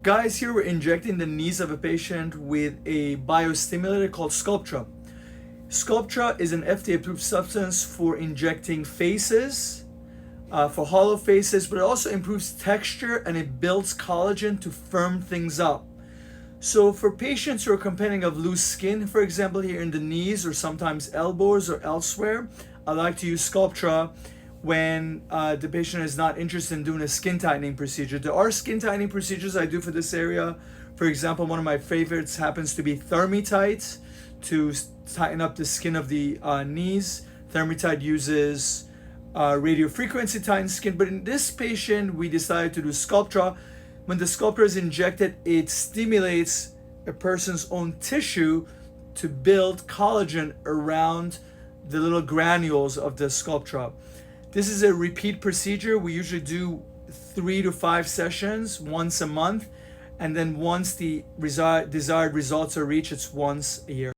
Guys, here we're injecting the knees of a patient with a biostimulator called Sculptra. Sculptra is an FDA-approved substance for injecting faces, for hollow faces, but it also improves texture and it builds collagen to firm things up. So for patients who are complaining of loose skin, for example, here in the knees or sometimes elbows or elsewhere, I like to use Sculptra when the patient is not interested in doing a skin tightening procedure. There are skin tightening procedures I do for this area. For example, one of my favorites happens to be ThermiTite to tighten up the skin of the knees. ThermiTite uses radio frequency tightened skin, but in this patient, we decided to do Sculptra. When the Sculptra is injected, it stimulates a person's own tissue to build collagen around the little granules of the Sculptra. This is a repeat procedure. We usually do 3 to 5 sessions once a month, and then once the desired results are reached, it's once a year.